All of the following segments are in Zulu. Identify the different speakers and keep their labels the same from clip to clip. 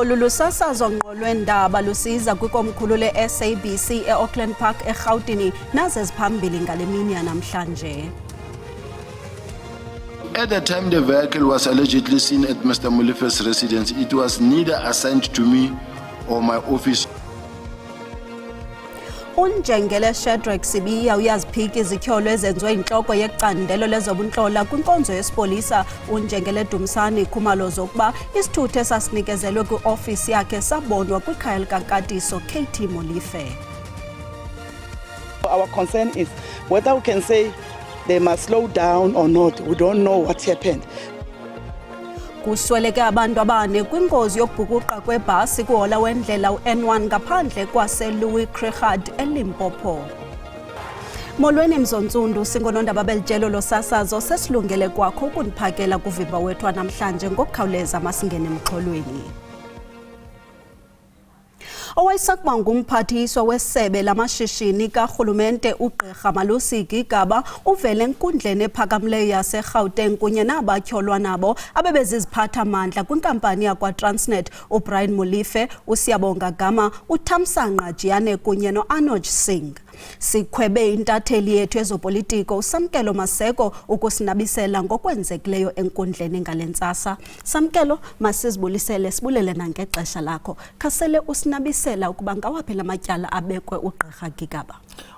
Speaker 1: Olu lusasazo ngqo lwendaba lusiza kwikomkhulu le-SABC e-Auckland Park eRhawutini nazo eziphambili ngale mini yanamhlanje.
Speaker 2: At the time the vehicle was allegedly seen at Mr. Molife's residence, it was neither assigned to me or my office.
Speaker 1: Unjengele Shadrack Sibiya uyaziphika izityholo ezenziwe intloko yecandelo lezobuntlola kwinkonzo yesipolisa. Unjengele Dumsani Khumalo zokuba isithuthi esasinikezelwe kwiofisi yakhe sabonwa kwikhaya likaNkatiso KT Molife.
Speaker 3: Our concern is whether we can say they must slow down or not. We don't know what happened.
Speaker 1: Kusweleke abantu abane kwingozi yokubhukuqa kwebhasi kuhola wendlela u-N1 ngaphandle kwaseLouis Trichardt eLimpopo. Molweni Mzontsundu, singonondaba belijelo losasazo sesilungele kwakho ukuniphakela kuvimba wethu namhlanje ngokukhawuleza masingene emxholweni. Owayesakuba ngumphathiswa wesebe lamashishini karhulumente uGqirha Malusi Gigaba uvele enkundleni ephakamileyo yaseGauteng kunye nabatyholwa nabo abebeziziphatha mandla kwinkampani yakwaTransnet uBrian Molife, uSiyabonga Gama, uThamsanqa Jiyane kunye noAnoj Singh. Sikhwebe intatheli yethu ezopolitiko uSamkelo Maseko ukusinabisela ngokwenzekileyo enkundleni ngalentsasa. Samkelo, masizibulisele sibulele nangexesha lakho. Khasele usinabisela ukuba ngawaphi lamatyala abekwe uGqirha Gigaba.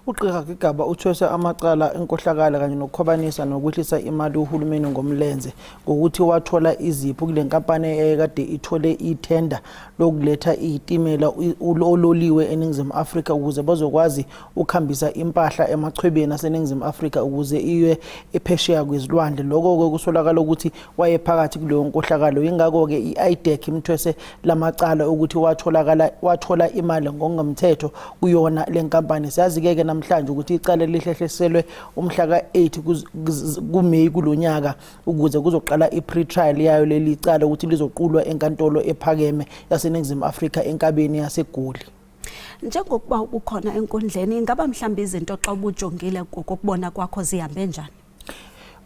Speaker 4: uGqirha Gigaba uthwese amacala enkohlakala kanye nokukhwabanisa nokwehlisa imali uhulumeni ngomlenze ngokuthi wathola izipho kule nkampani eyekade ithole itender lokuletha izitimela ololiwe eNingizimu Afrika ukuze bazokwazi ukuhambisa impahla emachwebeni aseNingizimu Afrika ukuze iwe ephesheya kwezilwandle. Lokho kusolakala ukuthi wayephakathi kuleyo nkohlakalo. Ingakho ke iIDEC imthwese lamacala ukuthi wathola imali ngokungemthetho kuyona le nkampani. Siyazi ke namhlanje ukuthi icala lihlehleselwe umhla ka-8 kuMeyi kulonyaka ukuze kuzoqala i-pre-trial yayo leli cala ukuthi lizoqulwa enkantolo ephakeme yaseNingizimu Afrika enkabeni yaseGoli.
Speaker 1: Njengokuba ukhona enkundleni, ngaba mhlawumbe izinto xa ubujongile kokubona kwakho zihambe njani?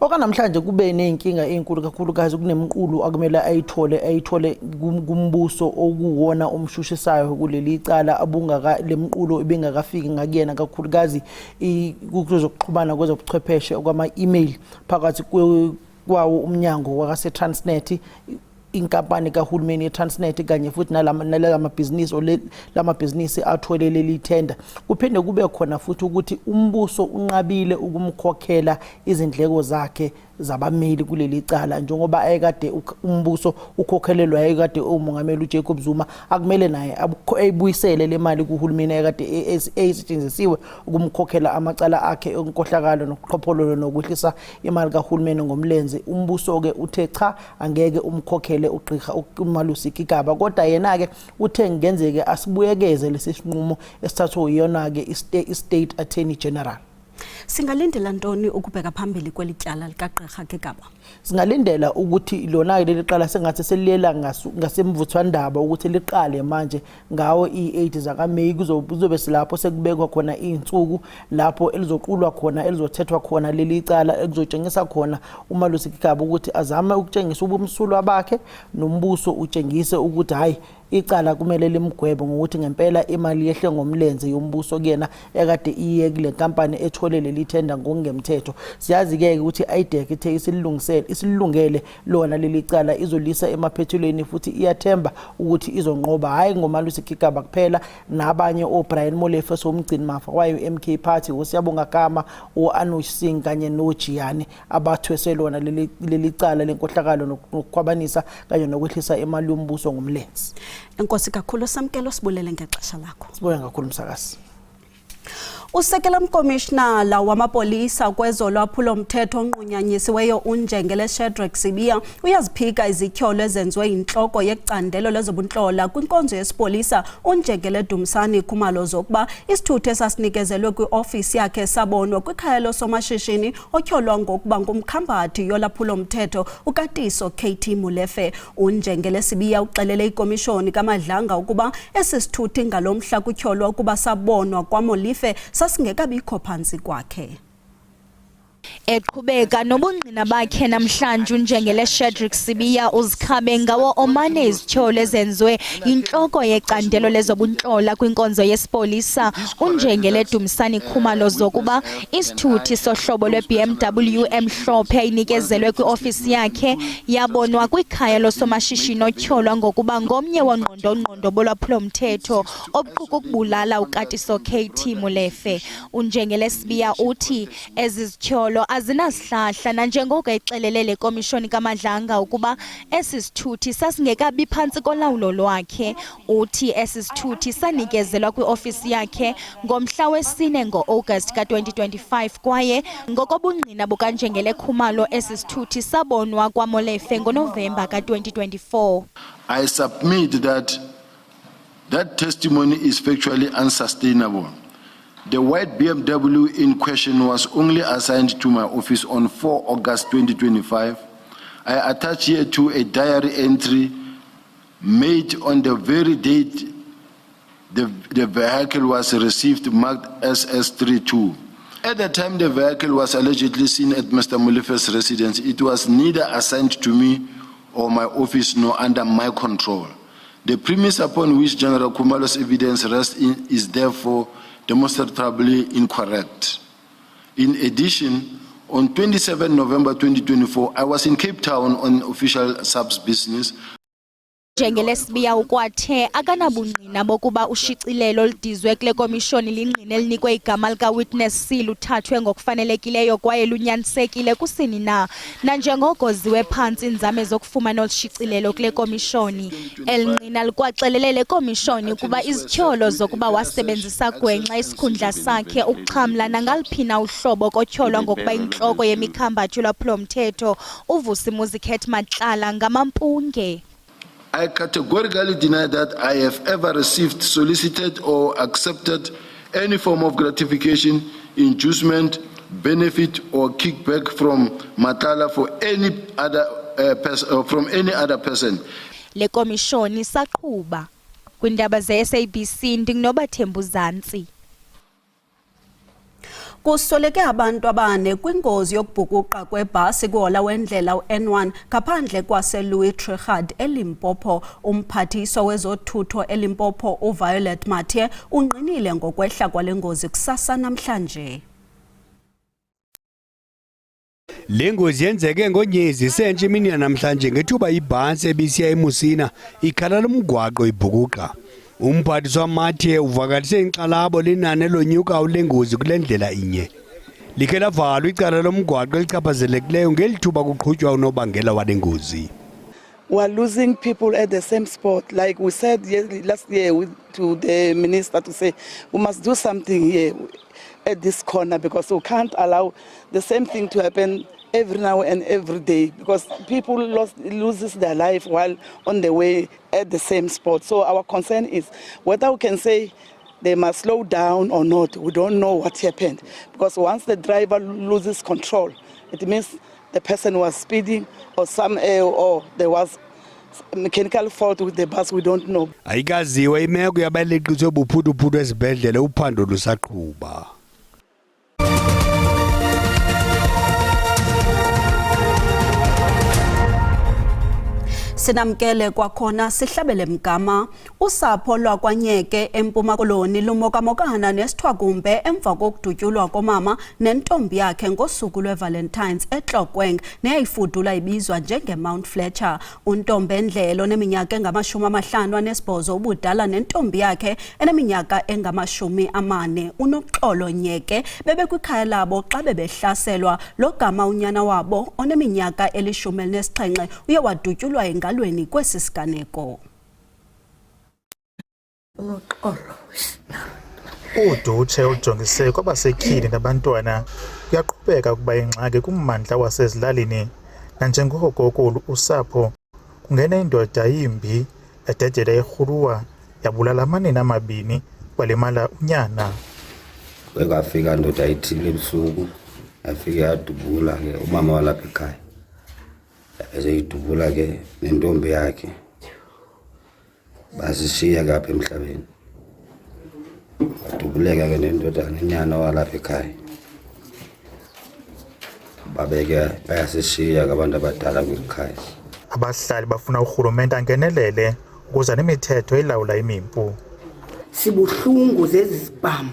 Speaker 4: Okanamhlanje kube nenkinga ezinkulu kakhulukazi kunemqulu akumele ayithole kumbuso okuwona umshushisayo kuleli cala abungaka lemqulu ibingakafiki ngakuyena kakhulukazi kuzokuxhumana kwezobuchwepheshe okwama-email phakathi kwawo umnyango wakaseTransnet, inkampani kahulumeni yeTransnet kanye futhi lamabhizinisi athole leli tender. Kuphinde kube khona futhi ukuthi umbuso unqabile ukumkhokhela izindleko zakhe zabameli kuleli cala njengoba ayekade umbuso ukhokhelelwa ayekade umongameli uJacob Zuma akumele naye ayibuyisele le mali kuhulumeni ayekade esetshenzisiwe ukumkhokhela amacala akhe enkohlakalo nokuqhophololo nokwehlisa imali kahulumeni ngomlenze. Umbuso ke uthe cha angeke umkhokhele uGqirha uMalusi Gigaba, kodwa yena ke uthe ngenzeke asibuyekeze lesisinqumo esithathwe uyona ke i-State Attorney General.
Speaker 1: Singalindela ntoni ukubheka phambili kwelityala likaGqirha Gigaba?
Speaker 4: Singalindela ukuthi lona leli qala sengathi selilela ngasemvuthwandaba ukuthi liqale manje ngawo i-8 zakaMeyi kuzobe silapho sekubekwa khona izinsuku lapho elizoqulwa khona elizothethwa khona leli cala ekuzotshengisa khona uMalusi Gigaba ukuthi azame ukutshengisa ubumsulwa bakhe nombuso utshengise ukuthi hayi icala kumele limgwebe ngokuthi ngempela imali yehle ngomlenze yombuso kuyena ekade iye kule nkampani ethole leli tender ngokungemthetho. Siyazi ke ukuthi iIDEC ithe isilungele lona leli cala izolisa emaphethelweni futhi iyathemba ukuthi izonqoba hayi ngoMalusi Gigaba kuphela nabanye oBrian Molefe somgcini mafa wayo MK Party uSiyabonga Gama uAnoj Singh kanye noJiyane abathwese lona leli cala lenkohlakalo nokukhwabanisa kanye nokwehlisa imali yombuso ngomlenze.
Speaker 1: Enkosi kakhulu Samkelo, sibulele ngexesha lakho.
Speaker 4: Sibulele kakhulu msakazi.
Speaker 1: Usekela mkomishnala wamapolisa kwezolwaphulo mthetho onqunyanyisiweyo uNjengele Shadrack Sibiya uyaziphika izityholo ezenziwe intloko yecandelo lezobuntlola kwinkonzo yesipolisa. uNjengele Dumsani Khumalo zokuba isithuthi esasinikezelwe kwiofisi yakhe sabonwa kwikhaya losomashishini otyholwa ngokuba ngumkhambathi yolwaphulo mthetho uKatiso KT Molife. uNjengele Sibiya uxelele ikomishoni kaMadlanga ukuba esi sithuthi ngalomhla kutyholwa ukuba sabonwa kwaMolife sasingekabikho phantsi kwakhe.
Speaker 5: Eqhubeka nobungqina bakhe namhlanje unjengele Shadrack Sibiya uzikhabe ngawo omane izithyolo ezenziwe yintloko yecandelo lezobuntlola kwinkonzo yesipolisa unjengele Dumisani Khumalo zokuba isithuthi sohlobo lwe-BMW emhlophe ayinikezelwe kwiofisi yakhe yabonwa kwikhaya losomashishini otyholwa ngokuba ngomnye wongqondongqondo bolwaphulomthetho obuquka ukubulala ukatiso KT Molefe. Unjengele Sibiya uthi ezi zithyolo azinasihlahla nanjengoko exelele le komishoni kaMadlanga ukuba esi sithuthi sasingekabi phantsi kolawulo lwakhe. Uthi esi sithuthi sanikezelwa kwiofisi yakhe ngomhla wesine ngo-August ka-2025 kwaye ngokobungqina bukanjengele Khumalo esi sithuthi sabonwa kwaMolefe ngoNovemba ka-2024.
Speaker 2: I submit that testimony is factually unsustainable. The white BMW in question was only assigned to my office on 4 August 2025. I attach here to a diary entry made on the very date the vehicle was received marked SS32. At the time the vehicle was allegedly seen at Mr. Molefe's residence, it was neither assigned to me or my office nor under my control. The premise upon which General Khumalo's evidence rests is therefore demonstrably incorrect. In addition, on 27 November 2024, I was in Cape Town on official subs business.
Speaker 5: Njengele Sibiya ukwathe akanabungqina bokuba ushicilelo lidizwe kule komishoni lingqine elinikwe igama lika-Witness C luthathwe ngokufanelekileyo kwaye lunyanisekile kusini na nanjengoko ziwe phantsi inzame zokufumana olushicilelo kule komishoni. Elingqina likwaxelele le komishoni ukuba izithyolo zokuba wasebenzisa gwenxa isikhundla sakhe ukuxhamla nangaliphi uhlobo kotyholwa ngokuba intloko yemikhambatho yolwaphulomthetho uVusimuzi Khet Matlala ngamampunge.
Speaker 2: I categorically deny that I have ever received, solicited or accepted any form of gratification, inducement, benefit or kickback from Matala for any other person.
Speaker 5: Le komishoni saqhuba kwindaba ze-SABC ndingnobaThembu Zantsi.
Speaker 1: Kusoleke abantu abane kwingozi yokubhukuqa kwebhasi kwihola wendlela u-N1 ngaphandle kwaseLouis Trichardt eLimpopo. Umphathiswa wezothutho eLimpopo uViolet Mathe ungqinile ngokwehla kwale ngozi kusasa namhlanje.
Speaker 6: Le ngozi yenzeke ngonyezi sentshe imini namhlanje ngethuba ibhasi ebisiya eMusina ikhala lomgwaqo ibhukuqa. Umphathiswa Mathe uvakalise inkxalabo linani lonyuka lengozi kule ndlela inye. Likhe lavalwa icala lomgwaqo elichaphazelekileyo ngelithuba kuqhutywa unobangela wale ngozi.
Speaker 3: We are losing people at the same spot. Like we said last year to the minister to say we must do something here at this corner because we can't allow the same thing to happen every now and every day because people loses their life while on the way at the same spot. So our concern is whether we can say they must slow down or not. We don't know what happened because once the driver loses control, it means the person was speeding or or there was mechanical fault with the bus. We don't know.
Speaker 6: Ayikaziwe imeko yabaleqiswe ubuphuthu esibhedlele uphando lusaqhuba.
Speaker 1: Sinamkele kwakhona sihlabele mgama. Usapho lwakwanyeke eMpuma Koloni lumokamokana nesithwakumbe emva kokudutyulwa komama nentombi yakhe ngosuku lweValentines eTlokweng neyayifudula ibizwa njengeMount Fletcher. Untombi Ndlelo oneminyaka engama-58 ubudala nentombi yakhe eneminyaka engama-40 uNoxolo Nyeke bebekwikhaya labo xa bebehlaselwa. Lo gama unyana wabo oneminyaka eli-17 uye wadutyulwa engalweni kwesi siganeko.
Speaker 7: Udutshe ujongise kwabasetyhini nabantwana kuyaqhubeka ukuba ingxaki kummandla wasezilalini nanjengoko usapho kungena indoda yimbi ededela irhuluwa yabulala amanina amabini walimala unyana.
Speaker 8: Kwafika indoda ithile ebusuku yafika yadubula ke umama walapha ekhaya ezeyidubula ke nentombi yakhe basishiya kapha emhlabeni. Wadubuleka ke nendoda nenyana walapha ekhaya babeke bayasishiya abantu abadala kwikhaya.
Speaker 7: Abahlali bafuna urhulumente angenelele ukuze nemithetho ilawula imimpu.
Speaker 9: Sibuhlungu zezibhamu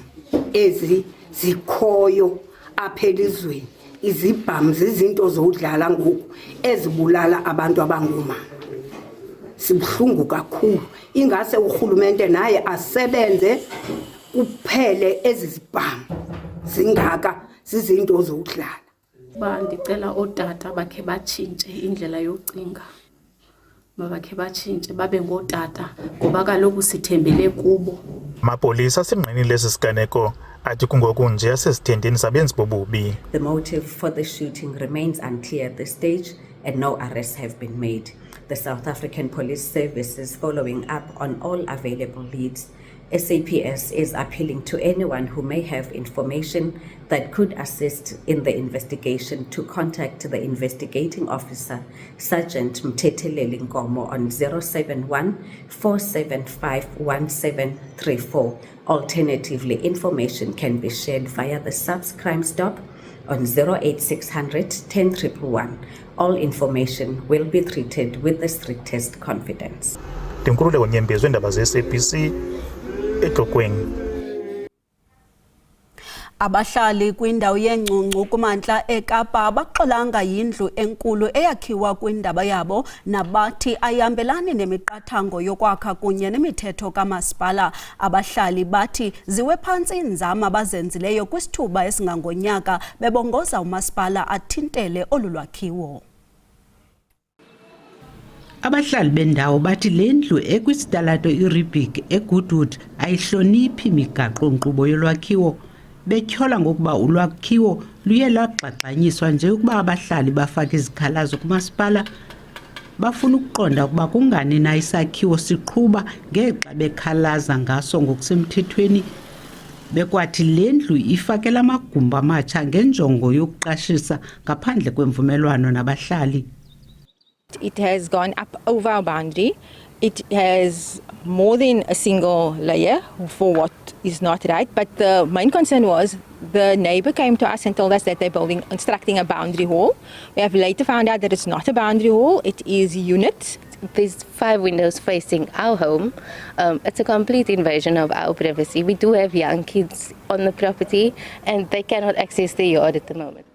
Speaker 9: ezi zikhoyo apha elizweni. Izibhamu zizinto zodlala ngoku ezibulala abantu abangomama. Sibuhlungu kakhulu. Ingase urhulumente naye asebenze kuphele ezi zibhamu zingaka zizinto zodlala.
Speaker 10: Ndicela ootata bakhe batshintshe indlela yocinga. Mabakhe batshintshe babe ngootata ngoba kaloku sithembele kubo.
Speaker 7: Amapolisa asinqinile esi siganeko athi kungoku nje asesithendeni sabenzi bobubi.
Speaker 11: The motive for the shooting remains unclear at this stage and no arrests have been made. The South African Police Service is following up on all available leads. SAPS is appealing to anyone who may have information that could assist in the investigation to contact the investigating officer, Sergeant Mtetheleli Nkomo, on 071 475 1734. Alternatively, information can be shared via the SAPS Crime Stop on 08600 10111. All information will be treated with the strictest confidence.
Speaker 7: Ndinkululeko Nyembezi weendaba ze-SABC eXokweni.
Speaker 1: Abahlali kwindawo yeNcuncu kumantla eKapa baxolanga yindlu enkulu eyakhiwa kwindaba yabo nabathi ayihambelani nemiqathango yokwakha kunye nemithetho kamasipala. Abahlali bathi ziwe phantsi inzama abazenzileyo kwisithuba esingangonyaka bebongoza umasipala athintele olu lwakhiwo.
Speaker 12: Abahlali bendawo bathi lendlu ekwisitalato iRubik eGoodwood ayihloniphi imigaqo-nkqubo yolwakhiwo. Betyhola ngokuba ulwakhiwo luye lwagxagxanyiswa nje ukuba abahlali bafake izikhalazo kumasipala. Bafuna ukuqonda ukuba kungani na isakhiwo siqhuba ngexa bekhalaza ngaso ngokusemthethweni. Bekwathi lendlu ifakela amagumbi amatsha ngenjongo yokuqashisa ngaphandle kwemvumelwano nabahlali.
Speaker 13: It has gone up over our boundary. It has more than a single layer for what is not right. But the main concern was the neighbor came to us and told us that they're constructing a boundary wall. We have later found out that it's not a boundary wall, it is units.
Speaker 14: There's 5 windows facing our home. It's a complete invasion of our privacy. We do have young kids on the property and they cannot access the yard at the moment.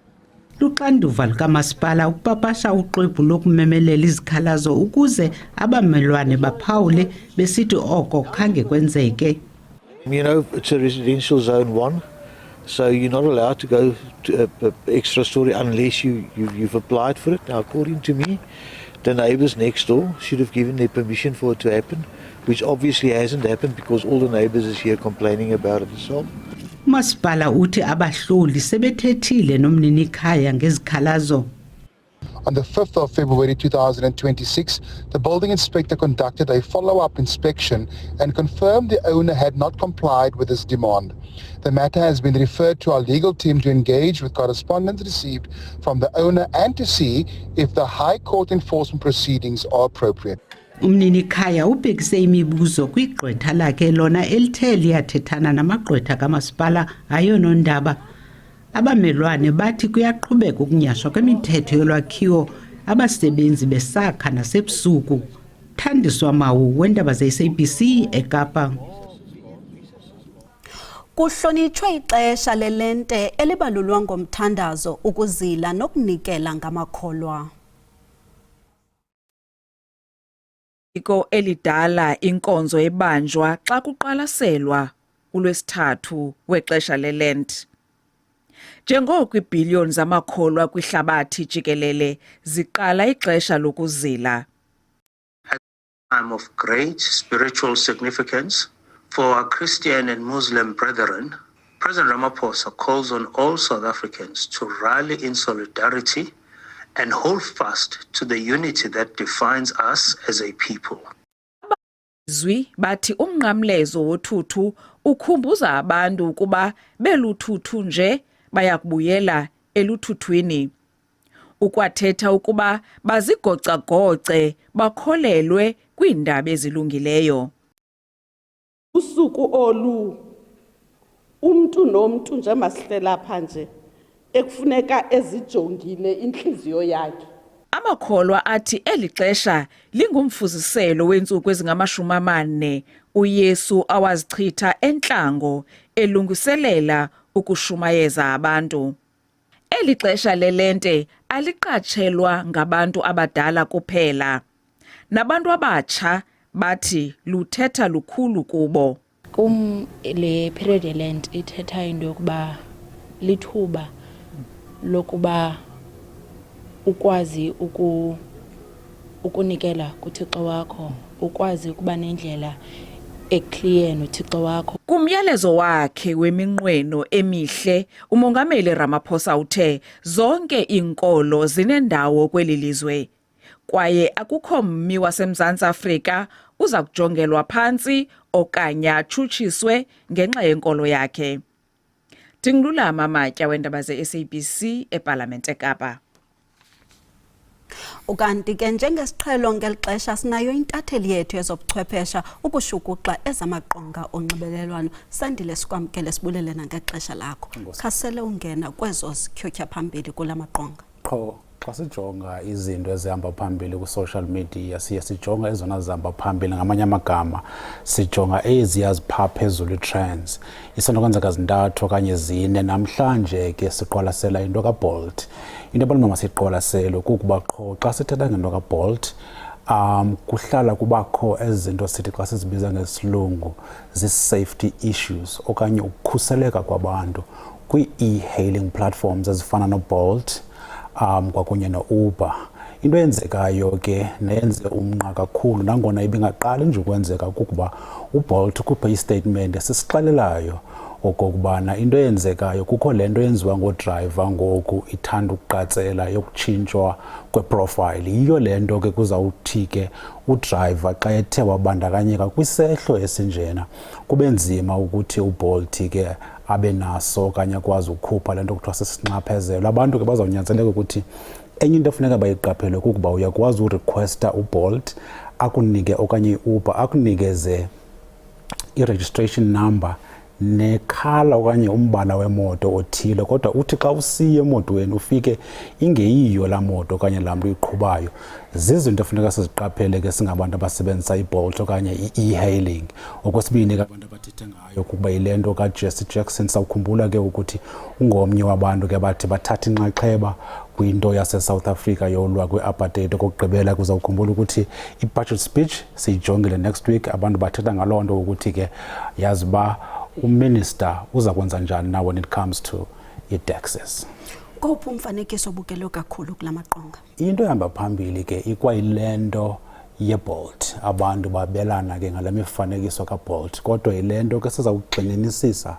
Speaker 12: Luxanduva lukamasipala ukupapasha uxwebhu lokumemelela izikhalazo ukuze abamelwane baphawule besithi oko khange kwenzeke.
Speaker 15: You know, it's a residential zone 1, so you're not allowed to go to extra story unless you've applied for it. Now, according to me, the neighbours next door should have given their permission for it to happen, which obviously hasn't happened because all the neighbours is here complaining about it as well.
Speaker 12: Masipala uthi abahloli sebethethile nomnini khaya ngezikhalazo.
Speaker 16: On the 5th of February 2026, the building inspector conducted a follow-up inspection and confirmed the owner had not complied with his demand. The matter has been referred to our legal team to engage with correspondence received from the owner and to see if the High Court enforcement proceedings are appropriate.
Speaker 12: Umnini khaya ubhekise imibuzo kwigqwetha lakhe lona elithe liyathethana namagqwetha kamasipala ayonondaba. Abamelwane bathi kuyaqhubeka ukunyashwa kwemithetho yolwakhiwo abasebenzi besakha nasebusuku. Thandiswa Mawu weendaba ze-SABC eKapa.
Speaker 1: Kuhlonitshwe ixesha lelente elibalulwa ngomthandazo, ukuzila nokunikela ngamakholwa.
Speaker 17: Iko elidala inkonzo ebanjwa xa kuqalaselwa uLwesithathu wexesha leLent. Njengoko iibhiliyoni zamakholwa kwihlabathi jikelele ziqala ixesha lokuzila.
Speaker 18: A time of great spiritual significance for our Christian and Muslim brethren, President Ramaphosa calls on all South Africans to rally in solidarity and hold fast to the unity that defines us as a people.
Speaker 17: Zwi bathi umnqamlezo wothuthu ukhumbuza abantu ukuba beluthuthu nje bayakubuyela eluthuthwini. Ukwathetha ukuba bazigoca-goce bakholelwe kwiindaba ezilungileyo.
Speaker 3: Usuku olu umntu nomntu nje masihlela pha nje ekufuneka ezijongile inhliziyo yakhe.
Speaker 17: Amakholwa athi eli xesha lingumfuziselo weentsuku ezingama-40 uYesu awazichitha entlango elungiselela ukushumayeza abantu. Eli xesha lelente aliqatshelwa ngabantu abadala kuphela. Nabantu abatsha bathi luthetha lukhulu kubo.
Speaker 19: Le period yelent ithetha into yokuba lithuba lokuba ukwazi ukunikela kuThixo wakho, ukwazi ukuba nendlela eclear noThixo wakho.
Speaker 17: Kumyalezo wakhe weminqweno emihle, uMongameli Ramaphosa uthe zonke inkolo zinendawo kweli lizwe kwaye akukho mmi waseMzantsi Afrika uza kujongelwa phantsi okanye atshutshiswe ngenxa yenkolo yakhe. Tingilulama Matya weendaba ze-SABC eParlamente eKapa.
Speaker 1: Ukanti ke njengesiqhelo ngeli xesha sinayo intatheli yethu yezobuchwephesha ukushukuxa ezamaqonga onxibelelwano. Sandile sikwamkele sibulele nangexesha lakho. Khasele ungena kwezo zityhotyha phambili kula maqonga.
Speaker 20: Qho xa sijonga izinto ezihamba phambili ku-social media siye sijonga ezona zihamba phambili ngamanye amagama sijonga eziyaziphaya phezulu trends. Isenokwenzeka zintathu okanye zine. Namhlanje ke siqwalasela into kaBolt. Into ebalulekile masiyiqwalasele kukuba qho xa sithetha ngento kaBolt kuhlala kubakho ezinto sithi xa sizibiza ngesilungu zi-safety issues okanye ukukhuseleka kwabantu kwi-e-hailing platforms ezifana noBolt kwakunye no-Uber. Into eyenzekayo ke neyenze umnqa kakhulu nangona ibingaqali nje ukwenzeka kukuba uBolt ukhuphe istatement esisixelelayo okokubana into eyenzekayo kukho lento yenziwa ngodrayiva ngoku ithanda ukuqatsela yokutshintshwa kweprofile. Yiyo lento ke kuzawuthi ke udrayiva xa ethe wabandakanyeka kwisehlo esinjena kube nzima ukuthi uBolt ke abe naso okanye akwazi ukukhupha lento kuthiwa sisinxaphezelo. Abantu ke bazawunyanzeleka ukuthi enye into efuneka bayiqaphele kukuba uyakwazi urequesta uBolt akunike okanye iUber akunikeze i-registration number nekhala okanye umbala wemoto othile, kodwa uthi xa usiye emotweni ufike ingeyiyo la moto okanye laa mntu uyiqhubayo. Zizinto efuneka siziqaphele ke singabantu abasebenzisa iBolt okanye i-e-hailing. Okwesibini ke abantu abathethe ngayo kuba yile nto kaJesse Jackson. Sawukhumbula ke ukuthi ungomnye wabantu ke bathi bathatha inxaxheba kwinto yase-South Africa yolwa kwe-apartheid. Okugqibela kuzawukhumbula ukuthi i-budget speech siyijongile next week. Abantu bathetha ngaloo nto ukuthi ke yazi uba uminister uza kwenza njani na when it comes to i-taxes.
Speaker 1: Kophu umfanekiso obukele kakhulu kula maqonga.
Speaker 20: Into ehamba phambili ke ikwayile nto yeBolt. Abantu babelana ke ngale mifanekiso kaBolt, kodwa yile nto ke sizawugxininisisa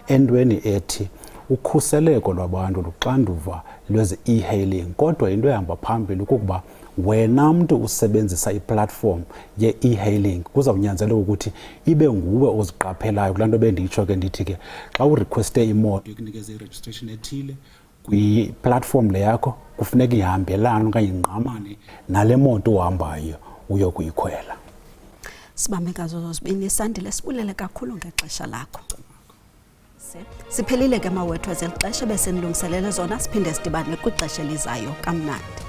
Speaker 20: entweni ethi ukhuseleko lwabantu luxanduva lwezi e-hailing. Kodwa into ehamba phambili kukuba wena mntu usebenzisa iplatform ye-e-hailing kuzawunyanzeleka ukuthi ibe nguwe oziqaphelayo kulaa nto benditsho ke ndithi ke xa urequeste imoto ikunikeze i-registration ethile kwiplatform le yakho kufuneka ihambelane okanye ingqamane nale moto uhambayo uyokuyikhwela.
Speaker 1: Sibambe ngazo zozibini. Sandile sibulele kakhulu ngexesha lakho. Siphelile ke mawethu ezeli xesha besenilungiselele zona, siphinde sidibane kwixesha elizayo. Kamnandi.